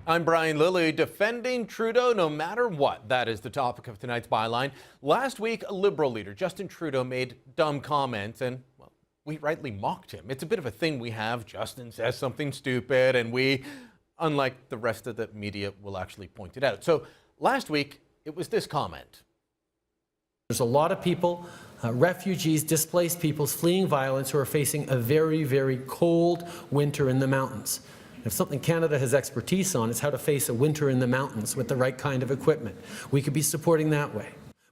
I'm Brian Lilley, defending Trudeau no matter what. That is the topic of tonight's byline. Last week, Liberal Leader Justin Trudeau made dumb comments and, well, we rightly mocked him. It's a bit of a thing we have. Justin says something stupid and we, unlike the rest of the media, will actually point it out. So last week, it was this comment. There's a lot of people, refugees, displaced peoples fleeing violence who are facing a very, very cold winter in the mountains. If something Canada has expertise on is how to face a winter in the mountains with the right kind of equipment. We could be supporting that way.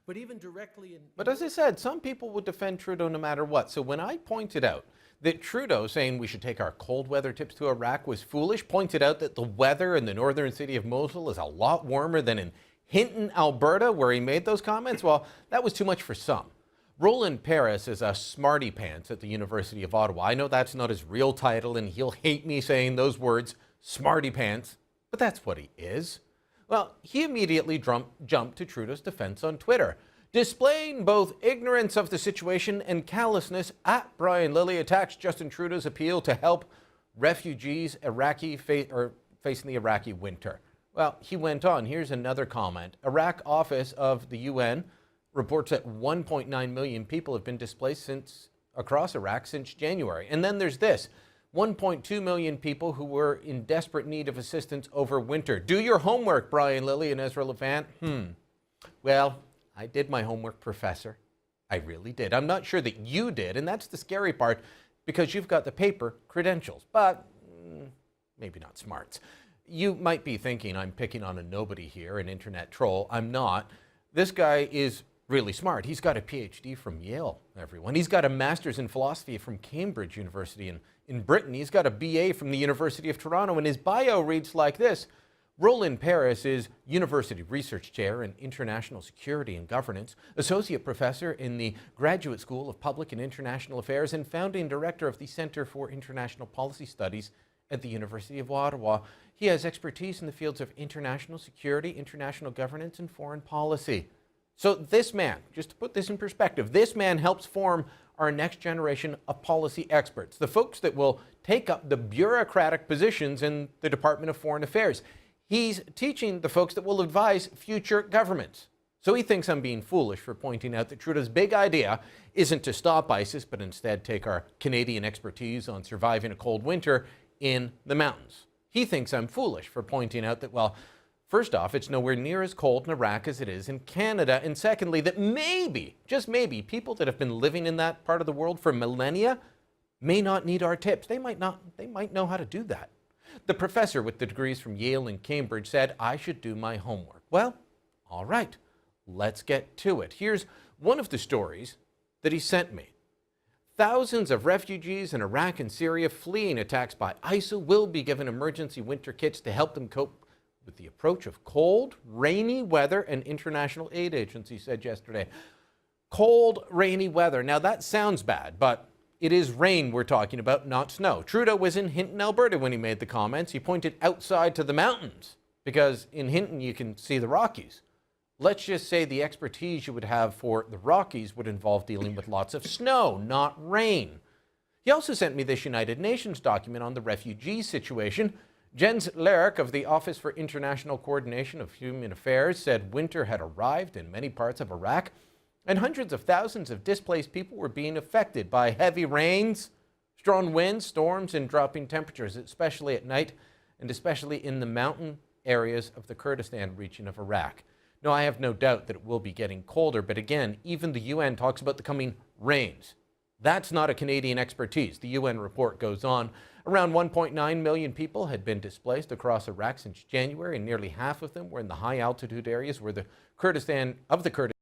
But even directly But as I said, some people would defend Trudeau no matter what. So when I pointed out that Trudeau saying we should take our cold weather tips to Iraq was foolish, pointed out that the weather in the northern city of Mosul is a lot warmer than in Hinton, Alberta, where he made those comments, well, that was too much for some. Roland Paris is a smarty pants at the University of Ottawa. I know that's not his real title, and he'll hate me saying those words, smarty pants, but that's what he is. Well, he immediately jumped to Trudeau's defense on Twitter, displaying both ignorance of the situation and callousness. At Brian Lilley attacks Justin Trudeau's appeal to help refugees facing the Iraqi winter. Well, he went on. Here's another comment. Iraq office of the UN reports that 1.9 million people have been displaced across Iraq since January. And then there's this, 1.2 million people who were in desperate need of assistance over winter. Do your homework, Brian Lilley and Ezra Levant. Well, I did my homework, Professor. I really did. I'm not sure that you did, and that's the scary part, because you've got the paper credentials, but maybe not smarts. You might be thinking I'm picking on a nobody here, an internet troll. I'm not. This guy is really smart. He's got a PhD from Yale, everyone. He's got a master's in philosophy from Cambridge University in Britain. He's got a BA from the University of Toronto, and his bio reads like this. Roland Paris is University Research Chair in International Security and Governance, Associate Professor in the Graduate School of Public and International Affairs, and Founding Director of the Centre for International Policy Studies at the University of Ottawa. He has expertise in the fields of international security, international governance, and foreign policy. So this man, just to put this in perspective, this man helps form our next generation of policy experts, the folks that will take up the bureaucratic positions in the Department of Foreign Affairs. He's teaching the folks that will advise future governments. So he thinks I'm being foolish for pointing out that Trudeau's big idea isn't to stop ISIS, but instead take our Canadian expertise on surviving a cold winter in the mountains. He thinks I'm foolish for pointing out that, well, first off, it's nowhere near as cold in Iraq as it is in Canada. And secondly, that maybe, just maybe, people that have been living in that part of the world for millennia may not need our tips. They might know how to do that. The professor with the degrees from Yale and Cambridge said I should do my homework. Well, all right, let's get to it. Here's one of the stories that he sent me. Thousands of refugees in Iraq and Syria fleeing attacks by ISIL will be given emergency winter kits to help them cope with the approach of cold, rainy weather, an international aid agency said yesterday. Cold, rainy weather. Now that sounds bad, but it is rain we're talking about, not snow. Trudeau was in Hinton, Alberta when he made the comments. He pointed outside to the mountains because in Hinton you can see the Rockies. Let's just say the expertise you would have for the Rockies would involve dealing with lots of snow, not rain. He also sent me this United Nations document on the refugee situation. Jens Lerck of the Office for International Coordination of Human Affairs said winter had arrived in many parts of Iraq and hundreds of thousands of displaced people were being affected by heavy rains, strong winds, storms, and dropping temperatures, especially at night and especially in the mountain areas of the Kurdistan region of Iraq. Now, I have no doubt that it will be getting colder, but again, even the UN talks about the coming rains. That's not a Canadian expertise. The UN report goes on. Around 1.9 million people had been displaced across Iraq since January, and nearly half of them were in the high altitude areas where the Kurdistan